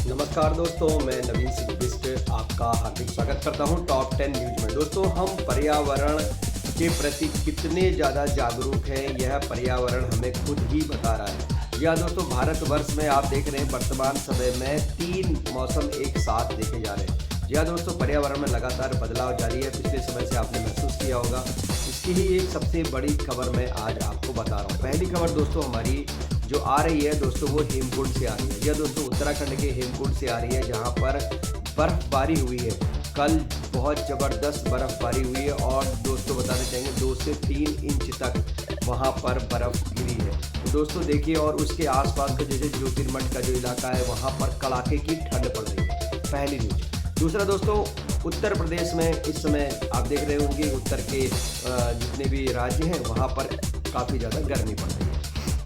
नमस्कार दोस्तों, मैं नवीन सिंह बिस्ट आपका हार्दिक स्वागत करता हूं टॉप 10 न्यूज में। दोस्तों, हम पर्यावरण के प्रति कितने ज़्यादा जागरूक हैं, यह पर्यावरण हमें खुद ही बता रहा है। या दोस्तों, भारतवर्ष में आप देख रहे हैं वर्तमान समय में 3 मौसम एक साथ देखे जा रहे हैं। या दोस्तों, पर्यावरण में लगातार बदलाव जारी है। पिछले समय से आपने महसूस किया होगा। इसकी ही एक सबसे बड़ी खबर मैं आज आपको बता रहा हूँ। पहली खबर दोस्तों हमारी जो आ रही है दोस्तों, वो हेमकुंड से आ रही है। यह दोस्तों उत्तराखंड के हेमकुंड से आ रही है, जहां पर बर्फबारी हुई है। कल बहुत ज़बरदस्त बर्फबारी हुई है और दोस्तों बताना चाहेंगे 2 से 3 इंच तक वहां पर बर्फ गिरी है। तो दोस्तों देखिए, और उसके आसपास का जैसे ज्योतिर्मठ का जो इलाका है, वहां पर कड़ाके की ठंड पड़ रही है। पहली न्यूज। दूसरा दोस्तों, उत्तर प्रदेश में इस समय आप देख रहे होंगे, उत्तर के जितने भी राज्य हैं वहाँ पर काफ़ी ज़्यादा गर्मी पड़ रही है।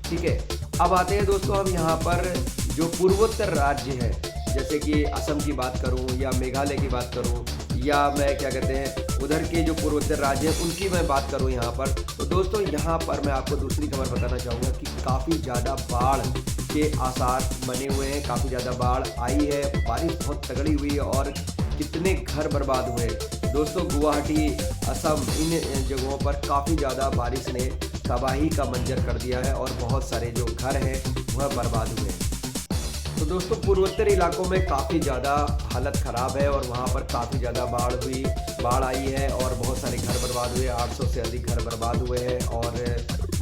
ठीक है, अब आते हैं दोस्तों हम यहाँ पर जो पूर्वोत्तर राज्य है, जैसे कि असम की बात करूँ या मेघालय की बात करूँ, या मैं क्या कहते हैं उधर के जो पूर्वोत्तर राज्य हैं उनकी मैं बात करूँ यहाँ पर, तो दोस्तों यहाँ पर मैं आपको दूसरी खबर बताना चाहूँगा कि काफ़ी ज़्यादा बाढ़ के आसार बने हुए हैं। काफ़ी ज़्यादा बाढ़ आई है, बारिश बहुत तगड़ी हुई है और कितने घर बर्बाद हुए। दोस्तों गुवाहाटी, असम, इन जगहों पर काफ़ी ज़्यादा बारिश ने तबाही का मंजर कर दिया है और बहुत सारे जो घर हैं वह बर्बाद हुए हैं। तो दोस्तों पूर्वोत्तर इलाकों में काफ़ी ज़्यादा हालत ख़राब है और वहाँ पर काफ़ी ज़्यादा बाढ़ आई है और बहुत सारे घर बर्बाद हुए। 800 से अधिक घर बर्बाद हुए हैं और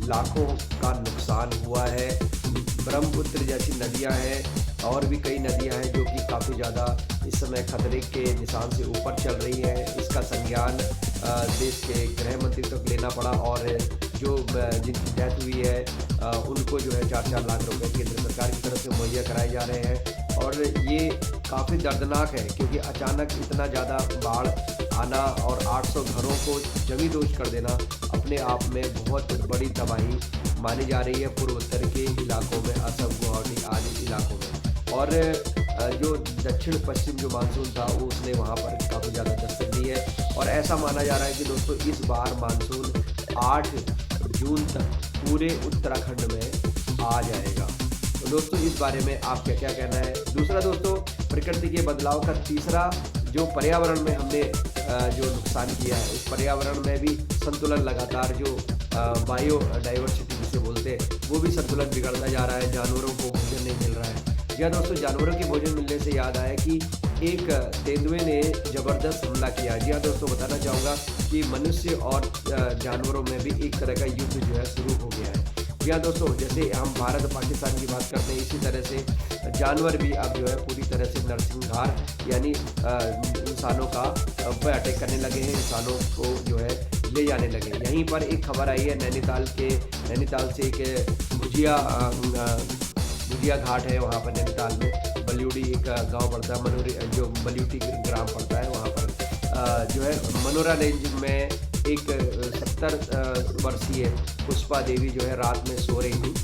लाखों का नुकसान हुआ है। ब्रह्मपुत्र जैसी नदियाँ हैं और भी कई नदियाँ हैं जो कि काफ़ी ज़्यादा इस समय खतरे के निशान से ऊपर चल रही है। इसका संज्ञान देश के गृह मंत्री तक लेना पड़ा और जो जिनकी डेथ हुई है उनको जो है 4-4 लाख रुपए केंद्र सरकार की तरफ से मुहैया कराए जा रहे हैं। और ये काफ़ी दर्दनाक है क्योंकि अचानक इतना ज़्यादा बाढ़ आना और 800 घरों को जमींदोज कर देना अपने आप में बहुत बड़ी तबाही मानी जा रही है पूर्वोत्तर के इलाकों में, असम, गुवाहाटी आदि इलाकों में। और जो दक्षिण पश्चिम जो मानसून था वो उसने वहाँ पर काफ़ी ज़्यादा दस्तक दी है और ऐसा माना जा रहा है कि दोस्तों इस बार मानसून 8 जून तक पूरे उत्तराखंड में आ जाएगा। तो दोस्तों इस बारे में आपका क्या कहना है? दूसरा दोस्तों, प्रकृति के बदलाव का तीसरा जो पर्यावरण में हमने जो नुकसान किया है, उस पर्यावरण में भी संतुलन लगातार जो बायो डाइवर्सिटी जिसे बोलते हैं वो भी संतुलन बिगड़ता जा रहा है। जानवरों को भोजन नहीं मिल रहा है। या दोस्तों जानवरों के भोजन मिलने से याद आया कि एक तेंदुए ने ज़बरदस्त हमला किया। जी हाँ दोस्तों, बताना चाहूँगा कि मनुष्य और जानवरों में भी एक तरह का युद्ध जो है शुरू हो गया है। जी हाँ दोस्तों, जैसे हम भारत पाकिस्तान की बात करते हैं, इसी तरह से जानवर भी अब जो है पूरी तरह से नरसंहार यानी इंसानों का पर अटैक करने लगे हैं, इंसानों को जो है ले जाने लगे। यहीं पर एक खबर आई है नैनीताल से एक भुजिया घाट है वहाँ पर नैनीताल में। बलियोडी एक गांव पड़ता है, जो बलियोडी ग्राम पड़ता है, वहाँ पर जो है मनोरा रेंज में एक 70 वर्षीय पुष्पा देवी जो है रात में सो रही थी।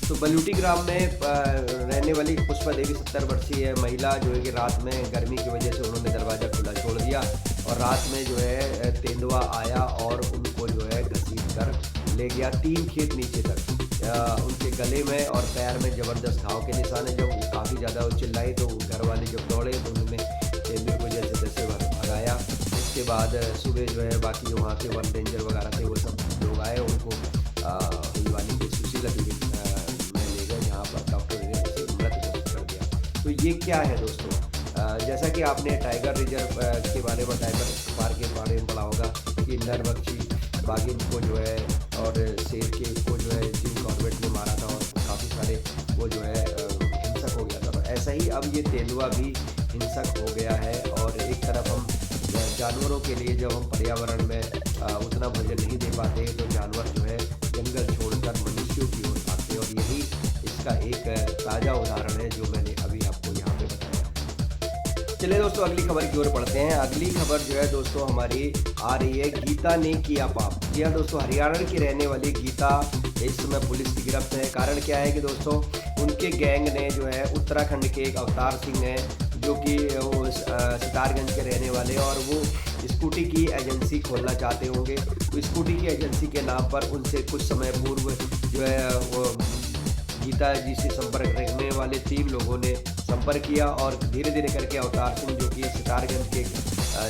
तो बलियोडी ग्राम में रहने वाली पुष्पा देवी 70 वर्षीय महिला जो है कि रात में गर्मी की वजह से उन्होंने दरवाज़ा खुला छोड़ दिया और रात में जो है तेंदुआ आया और उनको जो है घसीट कर ले गया 3 खेत नीचे तक। उनके गले में और पैर में ज़बरदस्त घाव के निशान है। जब काफ़ी ज़्यादा चिल्लाई तो घर वाले जब दौड़े तो उन्होंने तेंदुए को जैसे तैसे भगाया। उसके बाद सुबह जो है बाकी जो वहाँ के वन रेंजर वगैरह थे वो सब लोग आए, उनको हल्द्वानी के सुशीला क्लिनिक में ले गए, जहाँ पर डॉक्टर ने उसे मृत घोषित कर दिया। तो ये क्या है दोस्तों? जैसा कि आपने टाइगर रिजर्व के बारे में, टाइगर पार्क के बारे में पढ़ा होगा कि नरबक्षी बाघिन को जो है और शेर के को जो है जिम कॉर्बेट ने मारा था और काफ़ी सारे वो जो है हिंसक हो गया था। तो ऐसा ही अब ये तेंदुआ भी हिंसक हो गया है। और एक तरफ हम जानवरों के लिए जब हम पर्यावरण में उतना भोजन नहीं दे पाते तो जानवर जो है जंगल छोड़कर मनुष्यों की ओर भागते, और यही इसका एक ताज़ा उदाहरण है जो मैंने अभी आपको यहाँ पे बताया। चलिए दोस्तों अगली खबर की ओर बढ़ते हैं। अगली खबर जो है दोस्तों हमारी आ रही है, गीता ने किया पाप। जी हाँ दोस्तों, हरियाणा की रहने वाली गीता इस समय पुलिस की गिरफ्त है। कारण क्या है कि दोस्तों उनके गैंग ने जो है उत्तराखंड के एक अवतार सिंह हैं जो कि वो सितारगंज के रहने वाले, और वो स्कूटी की एजेंसी खोलना चाहते होंगे। तो स्कूटी की एजेंसी के नाम पर उनसे कुछ समय पूर्व जो है वो गीता जी से संपर्क रखने वाले 3 लोगों ने संपर्क किया और धीरे धीरे करके अवतार सिंह, जो कि सितारगंज के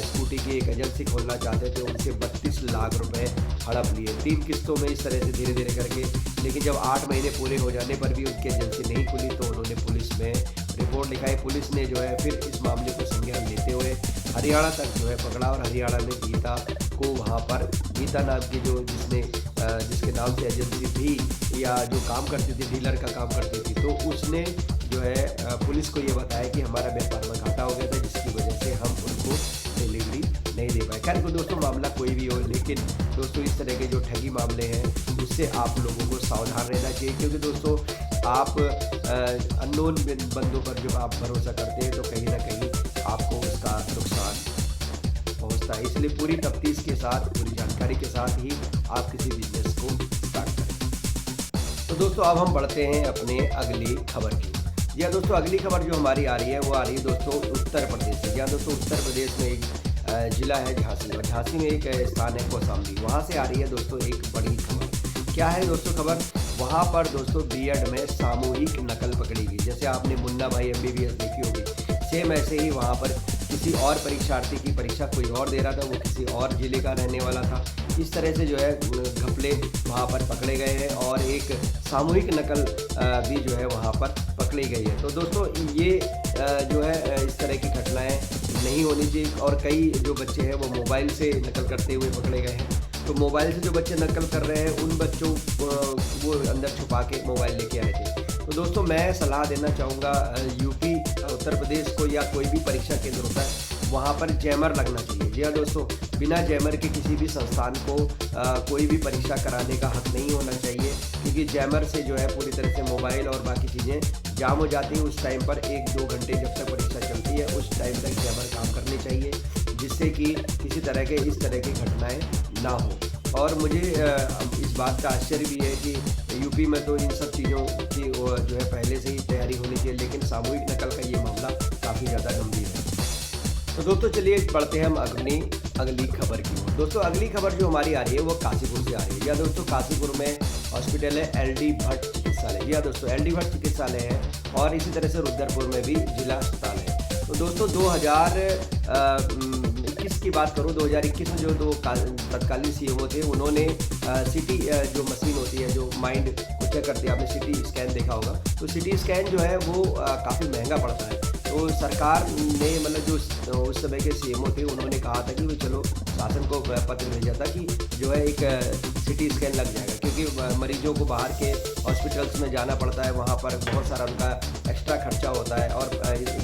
स्कूटी की एक एजेंसी खोलना चाहते थे, उनसे 32 लाख रुपए हड़प लिए 3 किस्तों में, इस तरह से धीरे धीरे करके। लेकिन जब 8 महीने पूरे हो जाने पर भी उनकी एजेंसी नहीं खुली तो उन्होंने पुलिस में रिपोर्ट लिखाई। पुलिस ने जो है फिर इस मामले को संज्ञान लेते हुए हरियाणा तक जो है पकड़ा और हरियाणा में गीता को वहाँ पर, गीता नाम की जो जिसके नाम से एजेंसी थी या जो काम करती थी, डीलर का काम करती थी, तो उसने जो है पुलिस को ये बताया कि हमारा व्यापार में घाटा हो गया था, जिसकी वजह से हम उनको डिलीवरी नहीं दे पाए। खैर दोस्तों, मामला कोई भी हो, लेकिन दोस्तों इस तरह के जो ठगी मामले हैं उससे आप लोगों को सावधान रहना चाहिए, क्योंकि दोस्तों आप अननोन बंदों पर जब आप भरोसा करते हैं तो कहीं ना कहीं आपको उसका नुकसान पहुंचता है। इसलिए पूरी तफ्तीश के साथ, पूरी जानकारी के साथ ही आप किसी बिजनेस को स्टार्ट करें। तो दोस्तों अब हम बढ़ते हैं अपने अगली खबर की। जी हाँ दोस्तों, अगली खबर जो हमारी आ रही है वो आ रही है दोस्तों उत्तर प्रदेश से। जी हाँ दोस्तों, उत्तर प्रदेश में एक जिला है झांसी, और झांसी में एक स्थान है कौशाम्बी, वहाँ से आ रही है दोस्तों एक बड़ी खबर। क्या है दोस्तों खबर? वहाँ पर दोस्तों बीएड में सामूहिक नकल पकड़ी गई। जैसे आपने मुन्ना भाई MBBS देखी होगी, सेम ऐसे ही वहाँ पर किसी और परीक्षार्थी की परीक्षा कोई और दे रहा था, वो किसी और जिले का रहने वाला था। इस तरह से जो है घपले वहाँ पर पकड़े गए हैं और एक सामूहिक नकल भी जो है वहाँ पर पकड़ी गई है। तो दोस्तों ये जो है इस तरह की घटनाएं नहीं होनी चाहिए। और कई जो बच्चे हैं वो मोबाइल से नकल करते हुए पकड़े गए हैं। तो मोबाइल से जो बच्चे नकल कर रहे हैं उन बच्चों वो अंदर छुपा के मोबाइल लेके आए थे। तो दोस्तों मैं सलाह देना चाहूँगा यूपी, उत्तर प्रदेश को, या कोई भी परीक्षा केंद्र होता है वहाँ पर जैमर लगना चाहिए। जी हाँ दोस्तों, बिना जैमर के किसी भी संस्थान को कोई भी परीक्षा कराने का हक नहीं होना चाहिए, क्योंकि जैमर से जो है पूरी तरह से मोबाइल और बाकी चीज़ें जाम हो जाती हैं। उस टाइम पर 1-2 घंटे जब तक परीक्षा चलती है उस टाइम तक जैमर काम करने चाहिए, जिससे कि किसी तरह के इस तरह की घटनाएँ ना हो। और मुझे इस बात का आश्चर्य भी है कि यूपी में तो इन सब चीज़ों की जो है पहले से ही तैयारी होनी चाहिए, लेकिन सामूहिक नकल का ये मामला काफ़ी ज़्यादा गंभीर है। तो दोस्तों चलिए बढ़ते हैं हम अपनी अगली खबर की ओर। दोस्तों अगली खबर जो हमारी आ रही है वो काशीपुर से आ रही है। या दोस्तों काशीपुर में हॉस्पिटल है LD भट्ट चिकित्सालय। या दोस्तों LD भट्ट चिकित्सालय है, और इसी तरह से रुद्रपुर में भी जिला अस्पताल है। तो दोस्तों 2021 की बात करूँ, 2021 में जो 2 तत्कालीन CMO थे, उन्होंने CT जो मशीन होती है जो माइंड को चेक करती है, आपने CT स्कैन देखा होगा, तो CT स्कैन जो है वो काफ़ी महंगा पड़ता है। तो सरकार ने मतलब जो उस समय के CMO थे उन्होंने कहा था कि वो चलो शासन को पत्र भेजा था कि जो है एक CT स्कैन लग जाएगा, क्योंकि मरीजों को बाहर के हॉस्पिटल्स में जाना पड़ता है, वहाँ पर बहुत सारा उनका एक्स्ट्रा खर्चा होता है, और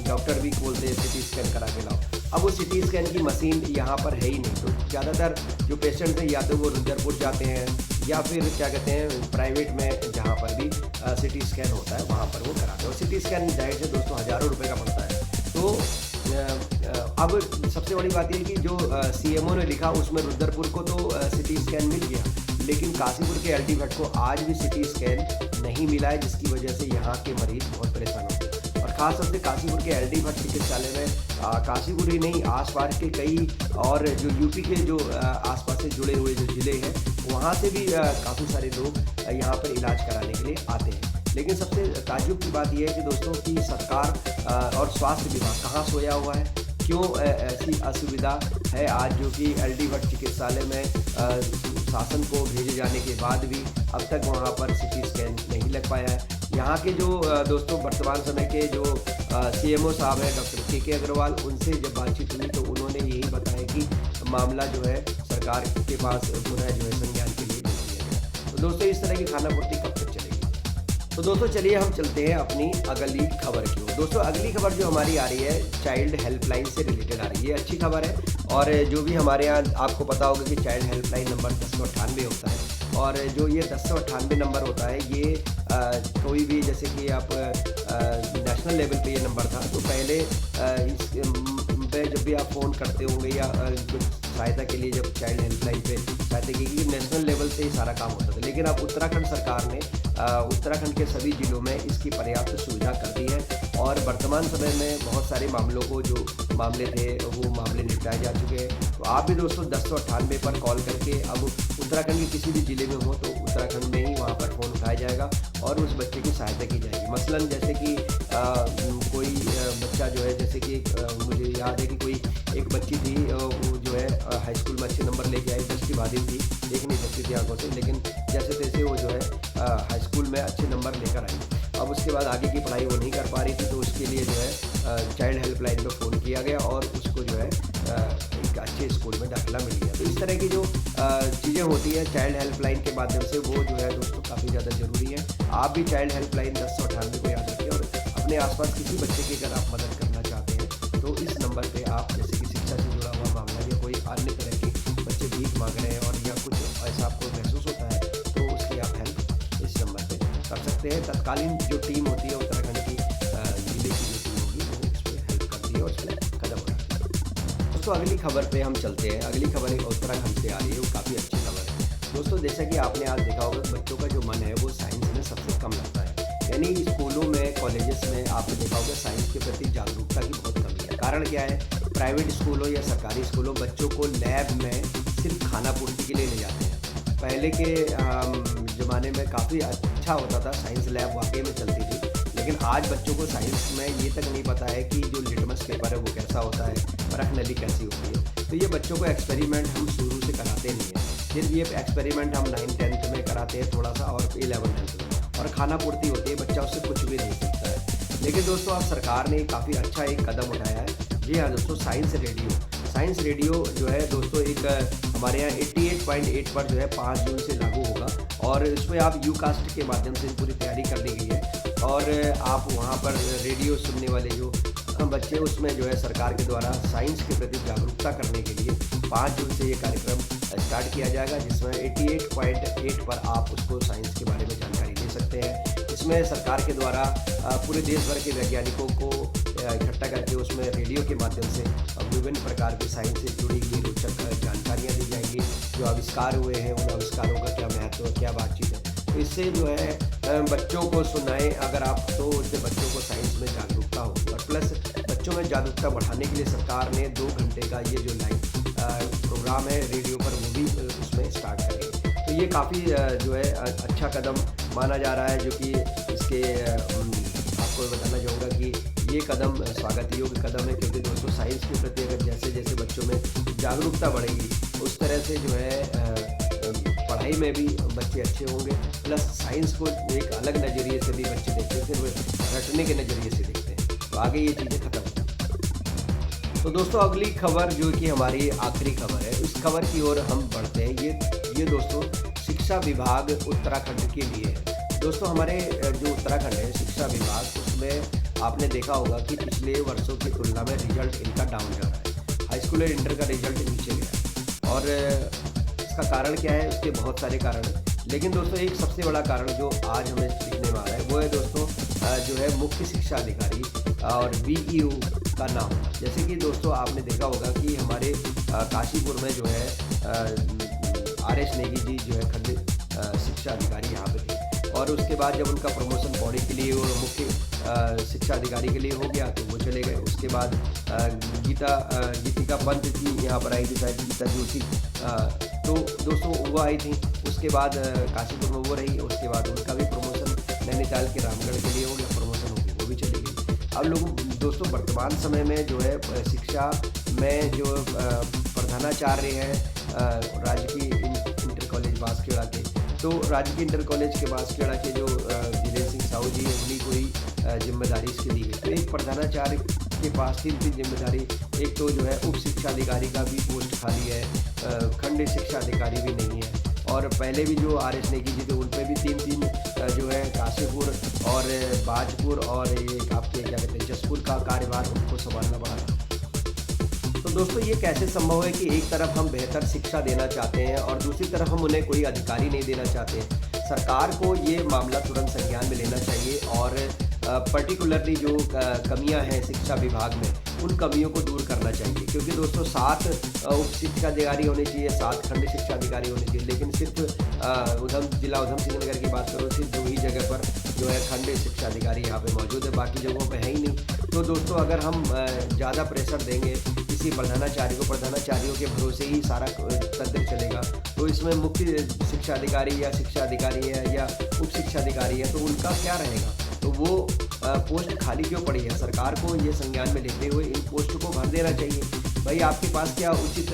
डॉक्टर भी बोलते हैं CT स्कैन करा के लाओ। अब वो CT स्कैन की मशीन यहाँ पर है ही नहीं, तो ज़्यादातर जो पेशेंट हैं या तो वो रुद्रपुर जाते हैं या फिर क्या कहते हैं प्राइवेट में, जहाँ पर भी CT स्कैन होता है वहाँ पर वो कराते हैं। और CT स्कैन जाहिर से दोस्तों हज़ारों रुपये का पड़ता है। तो अब सबसे बड़ी बात यह कि जो CMO ने लिखा उसमें रुद्रपुर को तो CT स्कैन मिल गया, लेकिन काशीपुर के LD भट्ट को आज भी CT स्कैन नहीं मिला है, जिसकी वजह से यहाँ के मरीज बहुत परेशान होते हैं। और खासतौर से काशीपुर के LD भट्ट चिकित्सालय में काशीपुर ही नहीं, आसपास के कई और जो यूपी के जो आसपास से जुड़े हुए जो ज़िले हैं वहाँ से भी काफ़ी सारे लोग यहाँ पर इलाज कराने के लिए आते हैं। लेकिन सबसे ताज्जुब की बात यह है कि दोस्तों की सरकार और स्वास्थ्य विभाग कहाँ सोया हुआ है, क्यों ऐसी असुविधा है आज, जो कि LD भट्ट चिकित्सालय में शासन को भेजे जाने के बाद भी अब तक वहाँ पर CT स्कैन नहीं लग पाया है। यहाँ के जो दोस्तों वर्तमान समय के जो CMO साहब हैं डॉक्टर KK अग्रवाल, उनसे जब बातचीत हुई तो उन्होंने यही बताया कि मामला जो है सरकार के पास पुनः जो है संज्ञान के लिए भेज दिया गया। तो दोस्तों इस तरह की खानापूर्ति कब तक चलेगी? तो दोस्तों चलिए हम चलते हैं अपनी अगली खबर की ओर। दोस्तों अगली खबर जो हमारी आ रही है चाइल्ड हेल्पलाइन से रिलेटेड आ रही है। अच्छी खबर है, और जो भी हमारे यहाँ आपको पता होगा कि चाइल्ड हेल्पलाइन नंबर 1098 होता है, और जो ये 1098 नंबर होता है ये कोई भी, जैसे कि आप नेशनल लेवल पे ये नंबर था, तो पहले इस पे जब भी आप फ़ोन करते होंगे या कुछ सहायता के लिए जब चाइल्ड हेल्पलाइन पे सहायता की गई, नेशनल लेवल से ही सारा काम होता था। लेकिन अब उत्तराखंड सरकार ने उत्तराखंड के सभी जिलों में इसकी पर्याप्त सुविधा कर दी है, और वर्तमान समय में बहुत सारे मामलों को जो मामले थे वो मामले निपटाए जा चुके हैं। तो आप भी दोस्तों 1098 पर कॉल करके अब उत्तराखंड के किसी भी ज़िले में हो तो उत्तराखंड में ही वहाँ पर फ़ोन उठाया जाएगा और उस बच्चे की सहायता की जाएगी। मसलन जैसे कि कोई बच्चा जो है, जैसे कि मुझे याद है कि कोई एक बच्ची थी, वो जो है हाई स्कूल में अच्छे नंबर लेके आई, दृष्टि बाधित थी, देख नहीं सकती थी आंखों से, लेकिन जैसे तैसे वो जो है हाई स्कूल में अच्छे नंबर लेकर आई। अब उसके बाद आगे की पढ़ाई वो नहीं कर पा रही थी, तो उसके लिए जो है चाइल्ड हेल्पलाइन पे फ़ोन किया गया और उसको जो है एक अच्छे स्कूल में दाखिला मिल गया। तो इस तरह की जो चीज़ें होती है चाइल्ड हेल्पलाइन के माध्यम से, वो जो है दोस्तों काफ़ी ज़्यादा ज़रूरी है। आप भी चाइल्ड हेल्पलाइन 1098 को याद रखें और अपने आसपास किसी बच्चे की अगर आप मदद करना चाहते हैं तो इस नंबर पे आप, जैसे कि शिक्षा से जुड़ा हुआ मामला या कोई अन्य तरह के बच्चे भीख मांग रहे हैं और या कुछ ऐसा आपको महसूस होता है, तो उसकी आप हेल्प इस नंबर पे कर सकते हैं। तत्कालीन जो टीम होती है उत्तराखंड की, जिले की जो टीम होगी, वो उस पर हेल्प करती है और उस पर कदम उठाती है। दोस्तों अगली खबर पे हम चलते हैं। अगली खबर एक उत्तराखंड से आ रही है, वो काफ़ी अच्छी खबर है। दोस्तों जैसा कि आपने आज देखा होगा, बच्चों का जो मन है वो साइंस में सबसे कम लगता है। यानी स्कूलों में, कॉलेजेस में आपने देखा होगा साइंस के प्रति जागरूकता की बहुत कमी है। कारण क्या है? प्राइवेट स्कूलों या सरकारी स्कूलों बच्चों को लैब में सिर्फ खाना पूर्ति के लिए ले जाते हैं। पहले के ज़माने में काफ़ी अच्छा होता था, साइंस लैब वाकई में चलती थी, लेकिन आज बच्चों को साइंस में ये तक नहीं पता है कि जो लिटमस पेपर है वो कैसा होता है, परख नली कैसी होती है। तो ये बच्चों को एक्सपेरिमेंट हम शुरू से कराते नहीं हैं, सिर्फ ये एक्सपेरिमेंट हम 9th-10th में कराते हैं थोड़ा सा, और 11th-12th में, और खाना पूर्ति होती है, बच्चा उससे कुछ भी नहीं सीखता है। लेकिन दोस्तों अब सरकार ने काफ़ी अच्छा एक कदम उठाया है। जी हाँ दोस्तों, साइंस रेडियो जो है दोस्तों एक हमारे यहाँ 88.8 पर जो है 5 जून से लागू होगा, और इसमें आप यूकास्ट के माध्यम से पूरी तैयारी कर ली गई है और आप वहाँ पर रेडियो सुनने वाले जो बच्चे, उसमें जो है सरकार के द्वारा साइंस के प्रति जागरूकता करने के लिए 5 जून से ये कार्यक्रम स्टार्ट किया जाएगा, जिसमें 88.8 पर आप उसको साइंस के बारे में जानकारी ले सकते हैं। इसमें सरकार के द्वारा पूरे देश भर के वैज्ञानिकों को इकट्ठा करके उसमें रेडियो के माध्यम से विभिन्न प्रकार की साइंस से जुड़ी हुई रोचक जानकारियाँ दी जाएंगी। जो आविष्कार हुए हैं उन आविष्कारों का क्या महत्व है, क्या बातचीत है, तो इससे जो है बच्चों को सुनाएं अगर आप, तो उससे बच्चों को साइंस में जागरूकता हो। और प्लस बच्चों में जागरूकता बढ़ाने के लिए सरकार ने 2 घंटे का ये जो लाइव प्रोग्राम है रेडियो पर, वो भी उसमें स्टार्ट करेंगे। तो ये काफ़ी जो है अच्छा कदम माना जा रहा है, जो कि इसके आपको बताना चाहूँगा कि ये कदम स्वागत योग्य कदम है, क्योंकि दोस्तों साइंस के प्रति अगर जैसे जैसे बच्चों में जागरूकता बढ़ेगी, उस तरह से जो है पढ़ाई में भी बच्चे अच्छे होंगे। प्लस साइंस को एक अलग नज़रिए से भी बच्चे देखते हैं, सिर्फ रटने के नज़रिए से देखते हैं, तो आगे ये चीज़ें खत्म होंगी। तो दोस्तों अगली खबर जो कि हमारी आखिरी खबर है, इस खबर की ओर हम बढ़ते हैं। ये दोस्तों शिक्षा विभाग उत्तराखंड के लिए है। दोस्तों हमारे जो उत्तराखंड है शिक्षा विभाग, उसमें आपने देखा होगा कि पिछले वर्षों की तुलना में रिजल्ट इनका डाउन जा रहा है। हाई स्कूल और इंटर का रिजल्ट नीचे गया, और इसका कारण क्या है? उसके बहुत सारे कारण हैं, लेकिन दोस्तों एक सबसे बड़ा कारण जो आज हमें दिखने में आ रहा है वो है दोस्तों जो है मुख्य शिक्षा अधिकारी और BEO का नाम। जैसे कि दोस्तों आपने देखा होगा कि हमारे काशीपुर में जो है RS नेगी जी जो है खंड शिक्षा अधिकारी यहाँ पे थे, और उसके बाद जब उनका प्रमोशन बॉडी के लिए और मुख्य शिक्षा अधिकारी के लिए हो गया तो वो चले गए। उसके बाद गीतिका पंत जी यहाँ पर आई थी, शायद गीता जोशी, तो दोस्तों वो आई थी। उसके बाद काशीपुर में वो रही, उसके बाद उनका भी प्रमोशन नैनीताल के रामगढ़ के लिए हो गया, प्रमोशन हो गई, वो भी चली गई। अब लोग दोस्तों वर्तमान समय में जो है शिक्षा में जो प्रधानाचार्य हैं राजकीय इंटर कॉलेज बांसखेड़ा के, तो राजकीय इंटर कॉलेज के बांसखेड़ा के जो जिलेंद्र सिंह साहू जी हैं, उन्हीं को ही जिम्मेदारी इसकी दी गई। तो एक प्रधानाचार्य के पास 3 जिम्मेदारी, एक तो जो है उप शिक्षा अधिकारी का भी पोस्ट खाली है, खंड शिक्षा अधिकारी भी नहीं है, और पहले भी जो RS नेगी जी थे उन पर भी 3 जो है काशीपुर और बाजपुर और एक आपके क्या कहते हैं जसपुर का कार्यभार उनको संभालना पड़ा था। तो दोस्तों ये कैसे संभव है कि एक तरफ हम बेहतर शिक्षा देना चाहते हैं और दूसरी तरफ हम उन्हें कोई अधिकारी नहीं देना चाहते हैं? सरकार को ये मामला तुरंत संज्ञान में लेना चाहिए और पर्टिकुलरली जो कमियां हैं शिक्षा विभाग में, उन कमियों को दूर करना चाहिए, क्योंकि दोस्तों 7 उप शिक्षा अधिकारी होने चाहिए, 7 खंड शिक्षा अधिकारी होने चाहिए, लेकिन सिर्फ जिला उधम सिंह नगर की बात करो, सिर्फ 2 ही जगह पर जो है खंड शिक्षा अधिकारी यहाँ पे मौजूद है, बाकी जगहों पे है ही नहीं। तो दोस्तों अगर हम ज़्यादा प्रेशर देंगे इस किसी प्रधानाचार्यों के भरोसे ही सारा तंत्र चलेगा, तो इसमें मुख्य शिक्षा अधिकारी या शिक्षा अधिकारी है या उप शिक्षा अधिकारी है, तो उनका क्या रहेगा? तो वो पोस्ट खाली क्यों पड़ी है? सरकार को ये संज्ञान में लेते हुए इन पोस्ट को भर देना चाहिए। भाई आपके पास क्या उचित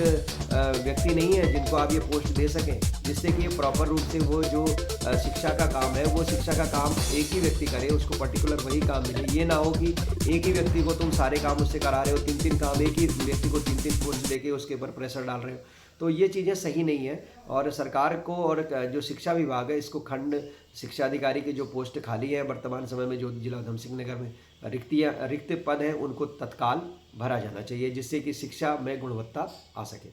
व्यक्ति नहीं है जिनको आप ये पोस्ट दे सकें, जिससे कि प्रॉपर रूप से वो जो शिक्षा का काम है, वो शिक्षा का काम एक ही व्यक्ति करे, उसको पर्टिकुलर वही काम मिले। ये ना हो कि एक ही व्यक्ति को तुम सारे काम उससे करा रहे हो, 3-3 काम एक ही व्यक्ति को 3-3 पोस्ट देके उसके ऊपर प्रेशर डाल रहे हो। तो ये चीज़ें सही नहीं है और सरकार को और जो शिक्षा विभाग है इसको खंड शिक्षा अधिकारी की जो पोस्ट खाली है वर्तमान समय में, जो जिला उधम सिंह नगर में रिक्त पद हैं, उनको तत्काल भरा जाना चाहिए, जिससे कि शिक्षा में गुणवत्ता आ सके।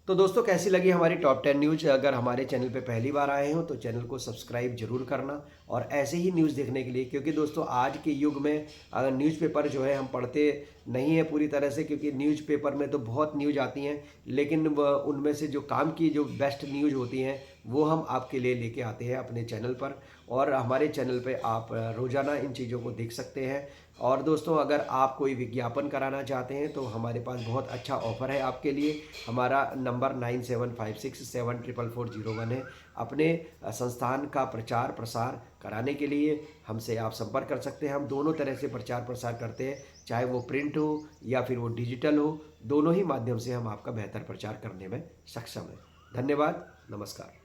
तो दोस्तों, कैसी लगी हमारी टॉप 10 न्यूज़? अगर हमारे चैनल पे पहली बार आए हो तो चैनल को सब्सक्राइब जरूर करना और ऐसे ही न्यूज़ देखने के लिए, क्योंकि दोस्तों आज के युग में अगर न्यूज़पेपर जो है हम पढ़ते नहीं है पूरी तरह से, क्योंकि न्यूज़पेपर में तो बहुत न्यूज़ आती हैं, लेकिन उनमें से जो काम की जो बेस्ट न्यूज़ होती हैं वो हम आपके लिए लेके आते हैं अपने चैनल पर, और हमारे चैनल पे आप रोज़ाना इन चीज़ों को देख सकते हैं। और दोस्तों, अगर आप कोई विज्ञापन कराना चाहते हैं तो हमारे पास बहुत अच्छा ऑफ़र है आपके लिए। हमारा नंबर 9756744401 है। अपने संस्थान का प्रचार प्रसार कराने के लिए हमसे आप संपर्क कर सकते हैं। हम दोनों तरह से प्रचार प्रसार करते हैं, चाहे वो प्रिंट हो या फिर वो डिजिटल हो, दोनों ही माध्यम से हम आपका बेहतर प्रचार करने में सक्षम हैं। धन्यवाद, नमस्कार।